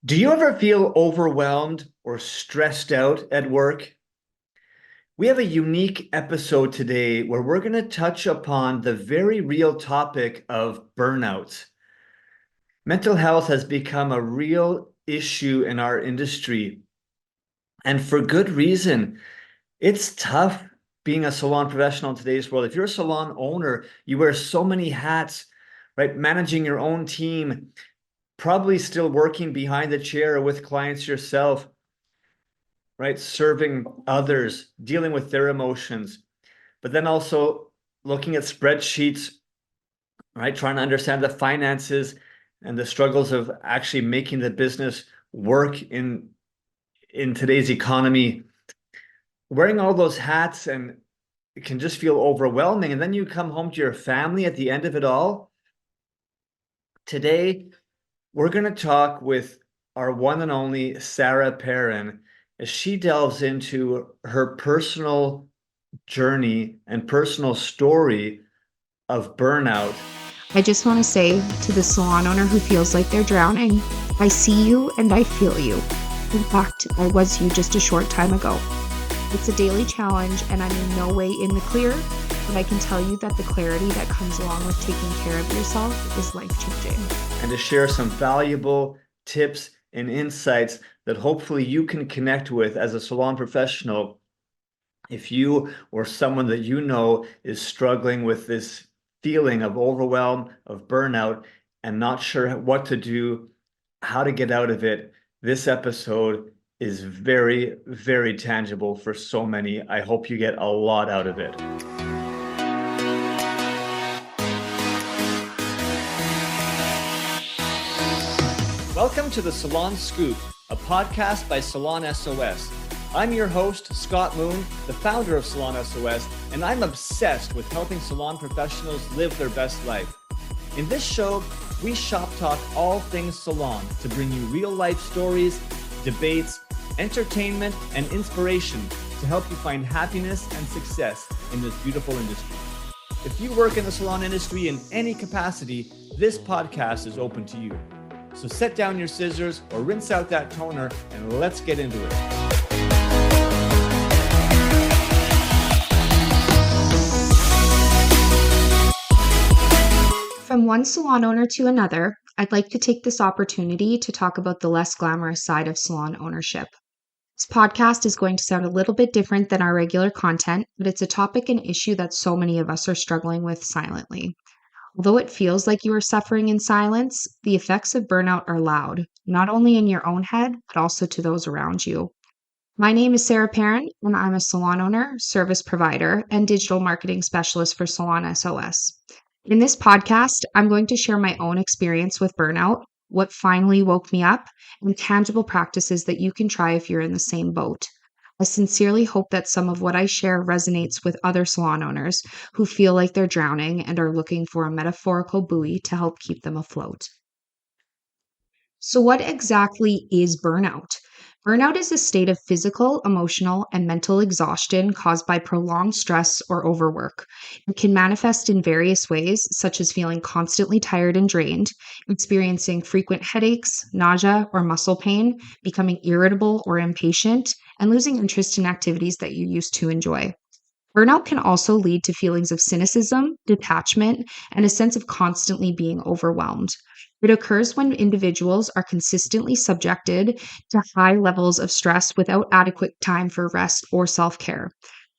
Do you ever feel overwhelmed or stressed out at work? We have a unique episode today where we're going to touch upon the very real topic of burnout. Mental health has become a real issue in our industry, and for good reason. It's tough being a salon professional in today's world. If you're a salon owner, you wear so many hats, right? Managing your own team, probably still working behind the chair or with clients yourself, right? Serving others, dealing with their emotions, but then also looking at spreadsheets, right? Trying to understand the finances and the struggles of actually making the business work in today's economy. Wearing all those hats and it can just feel overwhelming. And then you come home to your family at the end of it all. Today, we're going to talk with our one and only Sarah Perrin as she delves into her personal journey and personal story of burnout. I just want to say to the salon owner who feels like they're drowning, I see you and I feel you. In fact, I was you just a short time ago. It's a daily challenge and I'm in no way in the clear, but I can tell you that the clarity that comes along with taking care of yourself is life-changing. And to share some valuable tips and insights that hopefully you can connect with as a salon professional if you or someone that you know is struggling with this feeling of overwhelm, of burnout, and not sure what to do, how to get out of it. This episode is very, very tangible for so many. I hope you get a lot out of it. Welcome to the Salon Scoop, a podcast by Salon S.O.S. I'm your host, Scott Moon, the founder of Salon S.O.S, and I'm obsessed with helping salon professionals live their best life. In this show, we shop talk all things salon to bring you real life stories, debates, entertainment, and inspiration to help you find happiness and success in this beautiful industry. If you work in the salon industry in any capacity, this podcast is open to you. So set down your scissors or rinse out that toner and let's get into it. From one salon owner to another, I'd like to take this opportunity to talk about the less glamorous side of salon ownership. This podcast is going to sound a little bit different than our regular content, but it's a topic and issue that so many of us are struggling with silently. Although it feels like you are suffering in silence, the effects of burnout are loud, not only in your own head, but also to those around you. My name is Sarah Perrin, and I'm a salon owner, service provider, and digital marketing specialist for Salon S.O.S. In this podcast, I'm going to share my own experience with burnout, what finally woke me up, and tangible practices that you can try if you're in the same boat. I sincerely hope that some of what I share resonates with other salon owners who feel like they're drowning and are looking for a metaphorical buoy to help keep them afloat. So, what exactly is burnout? Burnout is a state of physical, emotional, and mental exhaustion caused by prolonged stress or overwork. It can manifest in various ways, such as feeling constantly tired and drained, experiencing frequent headaches, nausea, or muscle pain, becoming irritable or impatient, and losing interest in activities that you used to enjoy. Burnout can also lead to feelings of cynicism, detachment, and a sense of constantly being overwhelmed. It occurs when individuals are consistently subjected to high levels of stress without adequate time for rest or self-care.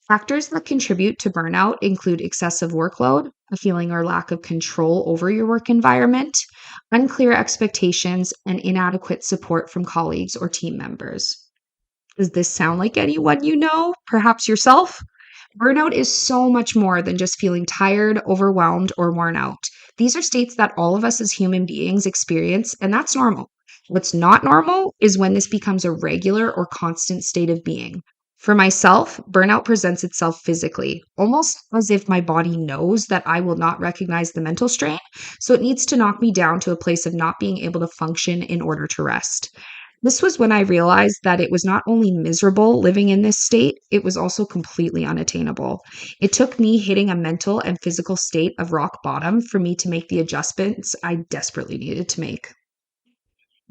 Factors that contribute to burnout include excessive workload, a feeling or lack of control over your work environment, unclear expectations, and inadequate support from colleagues or team members. Does this sound like anyone you know? Perhaps yourself? Burnout is so much more than just feeling tired, overwhelmed, or worn out. These are states that all of us as human beings experience, and that's normal. What's not normal is when this becomes a regular or constant state of being. For myself, burnout presents itself physically, almost as if my body knows that I will not recognize the mental strain, so it needs to knock me down to a place of not being able to function in order to rest. This was when I realized that it was not only miserable living in this state, it was also completely unattainable. It took me hitting a mental and physical state of rock bottom for me to make the adjustments I desperately needed to make.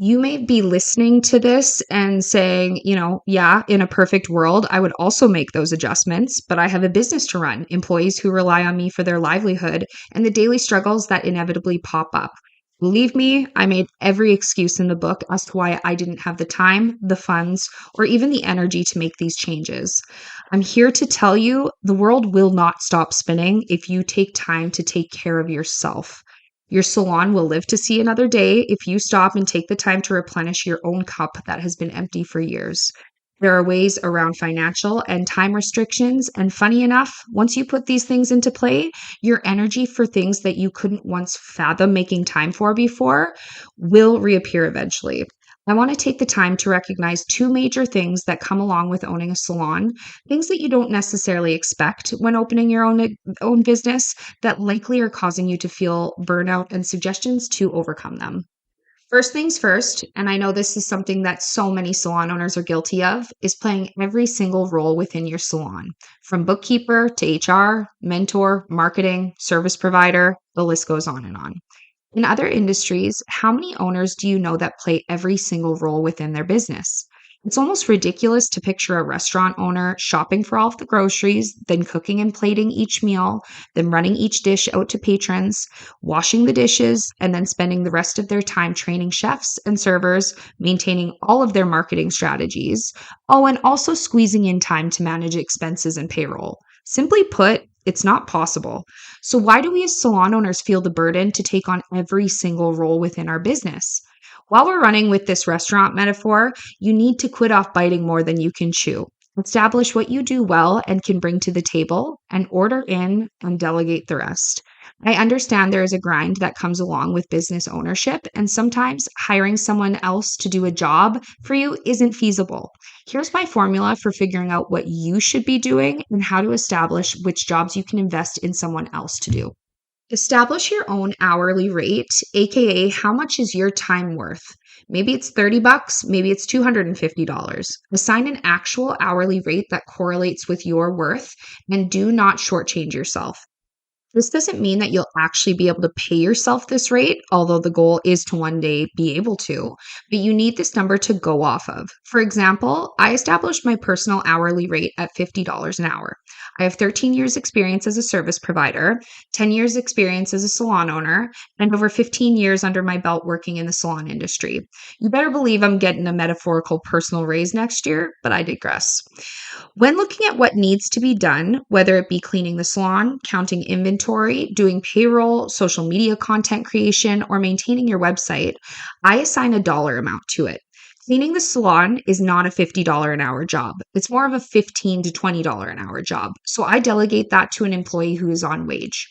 You may be listening to this and saying, yeah, in a perfect world, I would also make those adjustments, but I have a business to run, employees who rely on me for their livelihood, and the daily struggles that inevitably pop up. Believe me, I made every excuse in the book as to why I didn't have the time, the funds, or even the energy to make these changes. I'm here to tell you the world will not stop spinning if you take time to take care of yourself. Your salon will live to see another day if you stop and take the time to replenish your own cup that has been empty for years. There are ways around financial and time restrictions, and funny enough, once you put these things into play, your energy for things that you couldn't once fathom making time for before will reappear eventually. I want to take the time to recognize two major things that come along with owning a salon, things that you don't necessarily expect when opening your own business that likely are causing you to feel burnout, and suggestions to overcome them. First things first, and I know this is something that so many salon owners are guilty of, is playing every single role within your salon, from bookkeeper to HR, mentor, marketing, service provider, the list goes on and on. In other industries, how many owners do you know that play every single role within their business? It's almost ridiculous to picture a restaurant owner shopping for all of the groceries, then cooking and plating each meal, then running each dish out to patrons, washing the dishes, and then spending the rest of their time training chefs and servers, maintaining all of their marketing strategies. Oh, and also squeezing in time to manage expenses and payroll. Simply put, it's not possible. So, why do we as salon owners feel the burden to take on every single role within our business? While we're running with this restaurant metaphor, you need to quit off biting more than you can chew. Establish what you do well and can bring to the table, and order in and delegate the rest. I understand there is a grind that comes along with business ownership, and sometimes hiring someone else to do a job for you isn't feasible. Here's my formula for figuring out what you should be doing and how to establish which jobs you can invest in someone else to do. Establish your own hourly rate, aka how much is your time worth? Maybe it's $30, maybe it's $250. Assign an actual hourly rate that correlates with your worth, and do not shortchange yourself. This doesn't mean that you'll actually be able to pay yourself this rate, although the goal is to one day be able to, but you need this number to go off of. For example, I established my personal hourly rate at $50 an hour. I have 13 years experience as a service provider, 10 years experience as a salon owner, and over 15 years under my belt working in the salon industry. You better believe I'm getting a metaphorical personal raise next year, but I digress. When looking at what needs to be done, whether it be cleaning the salon, counting inventory, doing payroll, social media content creation, or maintaining your website, I assign a dollar amount to it. Cleaning the salon is not a $50 an hour job. It's more of a $15 to $20 an hour job. So I delegate that to an employee who is on wage.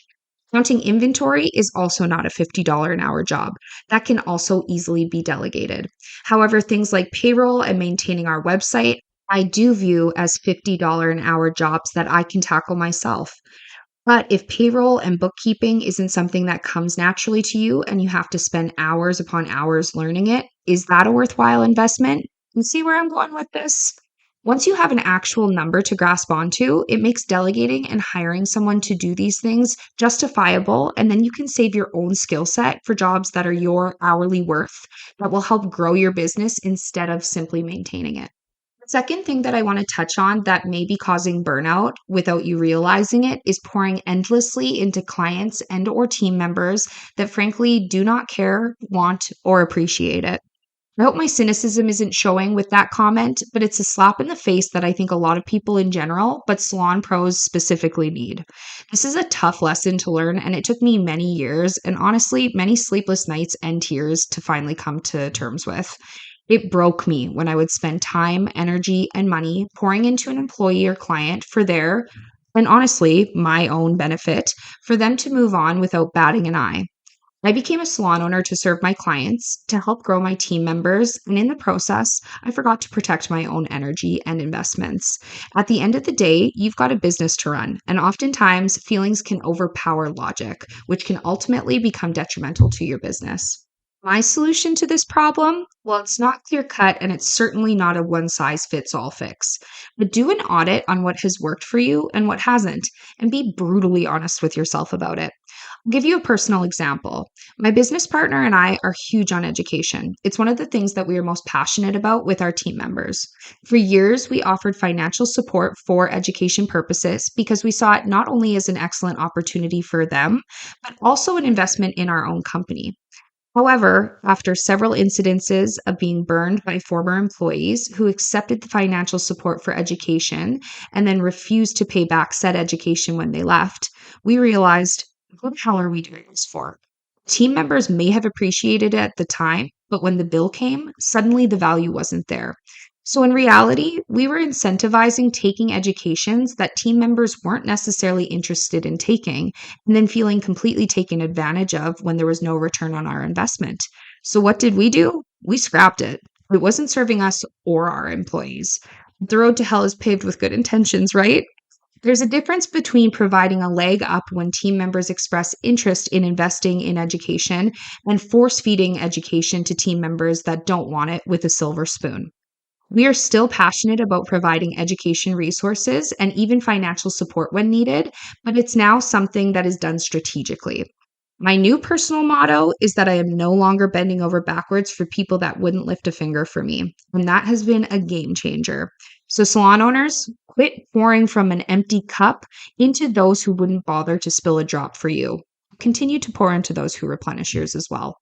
Counting inventory is also not a $50 an hour job. That can also easily be delegated. However, things like payroll and maintaining our website, I do view as $50 an hour jobs that I can tackle myself. But if payroll and bookkeeping isn't something that comes naturally to you and you have to spend hours upon hours learning it, is that a worthwhile investment? You see where I'm going with this? Once you have an actual number to grasp onto, it makes delegating and hiring someone to do these things justifiable, and then you can save your own skill set for jobs that are your hourly worth that will help grow your business instead of simply maintaining it. Second thing that I want to touch on that may be causing burnout without you realizing it is pouring endlessly into clients and or team members that frankly do not care, want, or appreciate it. I hope my cynicism isn't showing with that comment, but it's a slap in the face that I think a lot of people in general, but salon pros specifically need. This is a tough lesson to learn, and it took me many years and honestly many sleepless nights and tears to finally come to terms with. It broke me when I would spend time, energy, and money pouring into an employee or client for their, and honestly, my own benefit, for them to move on without batting an eye. I became a salon owner to serve my clients, to help grow my team members, and in the process, I forgot to protect my own energy and investments. At the end of the day, you've got a business to run, and oftentimes feelings can overpower logic, which can ultimately become detrimental to your business. My solution to this problem? Well, it's not clear cut and it's certainly not a one size fits all fix. But do an audit on what has worked for you and what hasn't, and be brutally honest with yourself about it. Give you a personal example. My business partner and I are huge on education. It's one of the things that we are most passionate about with our team members. For years, we offered financial support for education purposes because we saw it not only as an excellent opportunity for them, but also an investment in our own company. However, after several incidences of being burned by former employees who accepted the financial support for education and then refused to pay back said education when they left, we realized, who the hell are we doing this for? Team members may have appreciated it at the time, but when the bill came, suddenly the value wasn't there. So, in reality, we were incentivizing taking educations that team members weren't necessarily interested in taking, and then feeling completely taken advantage of when there was no return on our investment. So, what did we do? We scrapped it. It wasn't serving us or our employees. The road to hell is paved with good intentions, right? There's a difference between providing a leg up when team members express interest in investing in education and force feeding education to team members that don't want it with a silver spoon. We are still passionate about providing education resources and even financial support when needed, but it's now something that is done strategically. My new personal motto is that I am no longer bending over backwards for people that wouldn't lift a finger for me. And that has been a game changer. So, salon owners, quit pouring from an empty cup into those who wouldn't bother to spill a drop for you. Continue to pour into those who replenish yours as well.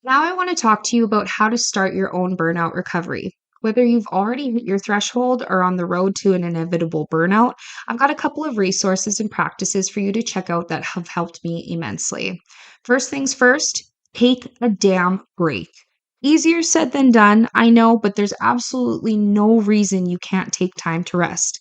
Now, I want to talk to you about how to start your own burnout recovery. Whether you've already hit your threshold or on the road to an inevitable burnout, I've got a couple of resources and practices for you to check out that have helped me immensely. First things first, take a damn break. Easier said than done, I know, but there's absolutely no reason you can't take time to rest.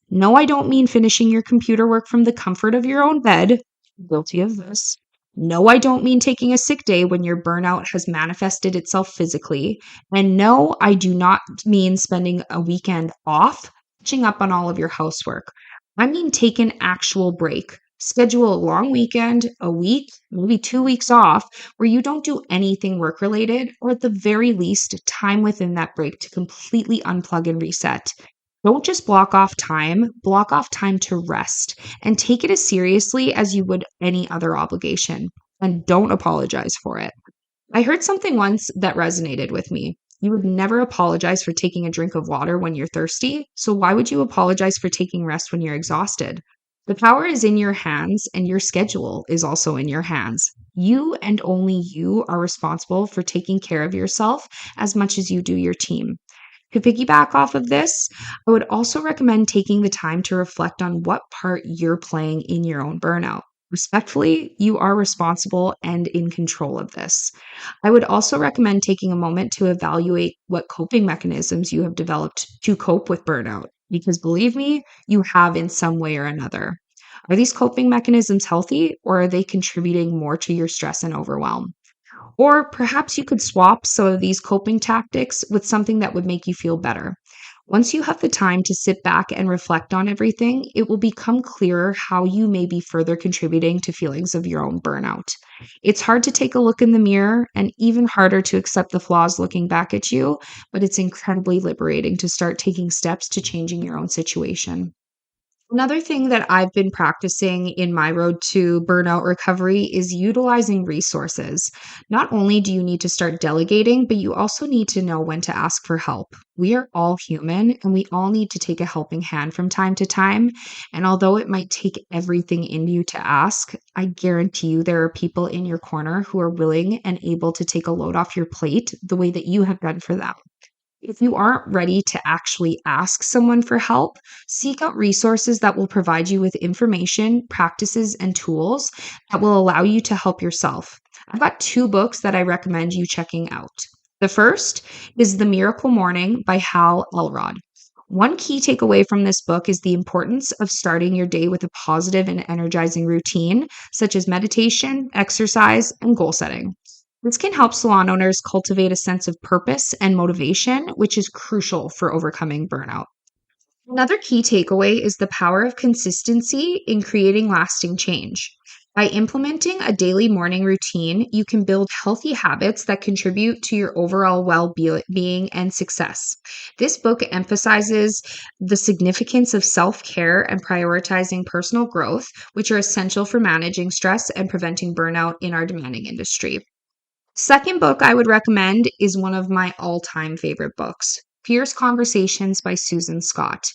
No, I don't mean finishing your computer work from the comfort of your own bed. Guilty of this. No, I don't mean taking a sick day when your burnout has manifested itself physically. And no, I do not mean spending a weekend off, catching up on all of your housework. I mean take an actual break. Schedule a long weekend, a week, maybe 2 weeks off, where you don't do anything work related, or at the very least, time within that break to completely unplug and reset. Don't just block off time to rest and take it as seriously as you would any other obligation. And don't apologize for it. I heard something once that resonated with me. You would never apologize for taking a drink of water when you're thirsty, so why would you apologize for taking rest when you're exhausted? The power is in your hands, and your schedule is also in your hands. You and only you are responsible for taking care of yourself as much as you do your team. To piggyback off of this, I would also recommend taking the time to reflect on what part you're playing in your own burnout. Respectfully, you are responsible and in control of this. I would also recommend taking a moment to evaluate what coping mechanisms you have developed to cope with burnout, because believe me, you have in some way or another. Are these coping mechanisms healthy, or are they contributing more to your stress and overwhelm? Or perhaps you could swap some of these coping tactics with something that would make you feel better. Once you have the time to sit back and reflect on everything, it will become clearer how you may be further contributing to feelings of your own burnout. It's hard to take a look in the mirror and even harder to accept the flaws looking back at you, but it's incredibly liberating to start taking steps to changing your own situation. Another thing that I've been practicing in my road to burnout recovery is utilizing resources. Not only do you need to start delegating, but you also need to know when to ask for help. We are all human and we all need to take a helping hand from time to time. And although it might take everything in you to ask, I guarantee you there are people in your corner who are willing and able to take a load off your plate the way that you have done for them. If you aren't ready to actually ask someone for help, seek out resources that will provide you with information, practices, and tools that will allow you to help yourself. I've got two books that I recommend you checking out. The first is The Miracle Morning by Hal Elrod. One key takeaway from this book is the importance of starting your day with a positive and energizing routine, such as meditation, exercise, and goal setting. This can help salon owners cultivate a sense of purpose and motivation, which is crucial for overcoming burnout. Another key takeaway is the power of consistency in creating lasting change. By implementing a daily morning routine, you can build healthy habits that contribute to your overall well-being and success. This book emphasizes the significance of self-care and prioritizing personal growth, which are essential for managing stress and preventing burnout in our demanding industry. Second book I would recommend is one of my all-time favorite books, Fierce Conversations by Susan Scott.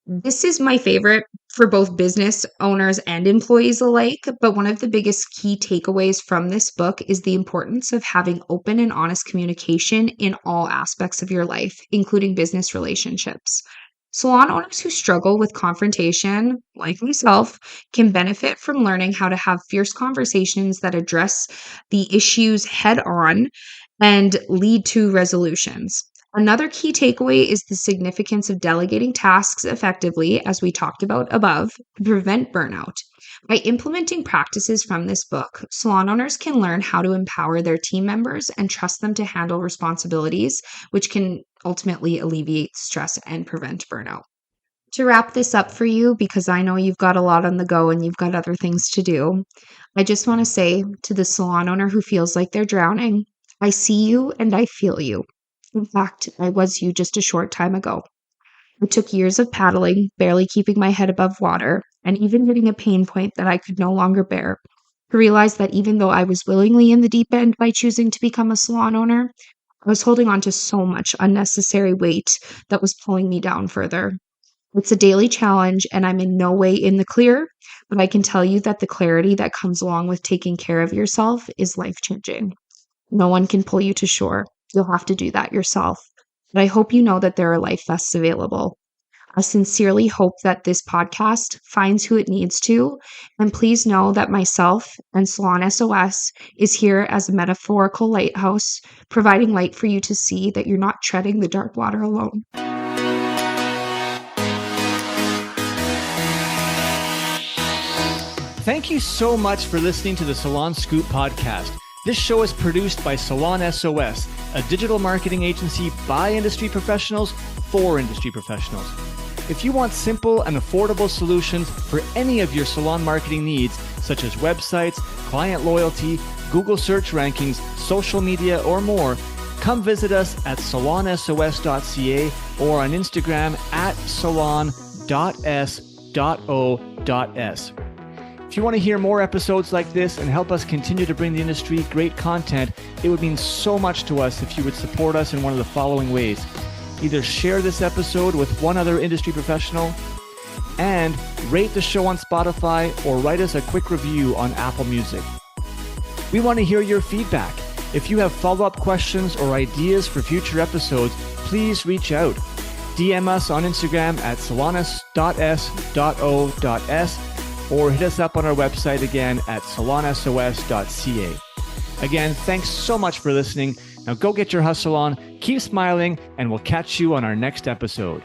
This is my favorite for both business owners and employees alike, but one of the biggest key takeaways from this book is the importance of having open and honest communication in all aspects of your life, including business relationships. Salon owners who struggle with confrontation, like myself, can benefit from learning how to have fierce conversations that address the issues head on and lead to resolutions. Another key takeaway is the significance of delegating tasks effectively, as we talked about above, to prevent burnout. By implementing practices from this book, salon owners can learn how to empower their team members and trust them to handle responsibilities, which can ultimately alleviate stress and prevent burnout. To wrap this up for you, because I know you've got a lot on the go and you've got other things to do, I just want to say to the salon owner who feels like they're drowning, I see you and I feel you. In fact, I was you just a short time ago. It took years of paddling, barely keeping my head above water, and even hitting a pain point that I could no longer bear, to realize that even though I was willingly in the deep end by choosing to become a salon owner, I was holding on to so much unnecessary weight that was pulling me down further. It's a daily challenge, and I'm in no way in the clear, but I can tell you that the clarity that comes along with taking care of yourself is life-changing. No one can pull you to shore. You'll have to do that yourself. But I hope you know that there are life vests available. I sincerely hope that this podcast finds who it needs to. And please know that myself and Salon S.O.S is here as a metaphorical lighthouse, providing light for you to see that you're not treading the dark water alone. Thank you so much for listening to the Salon Scoop podcast. This show is produced by Salon S.O.S, a digital marketing agency by industry professionals for industry professionals. If you want simple and affordable solutions for any of your salon marketing needs, such as websites, client loyalty, Google search rankings, social media, or more, come visit us at salonsos.ca or on Instagram at salon.s.o.s. If you want to hear more episodes like this and help us continue to bring the industry great content, it would mean so much to us if you would support us in one of the following ways. Either share this episode with one other industry professional, and rate the show on Spotify or write us a quick review on Apple Music. We want to hear your feedback. If you have follow-up questions or ideas for future episodes, please reach out. DM us on Instagram at salonus.s.o.s or hit us up on our website again at salonsos.ca. Again, thanks so much for listening. Now go get your hustle on, keep smiling, and we'll catch you on our next episode.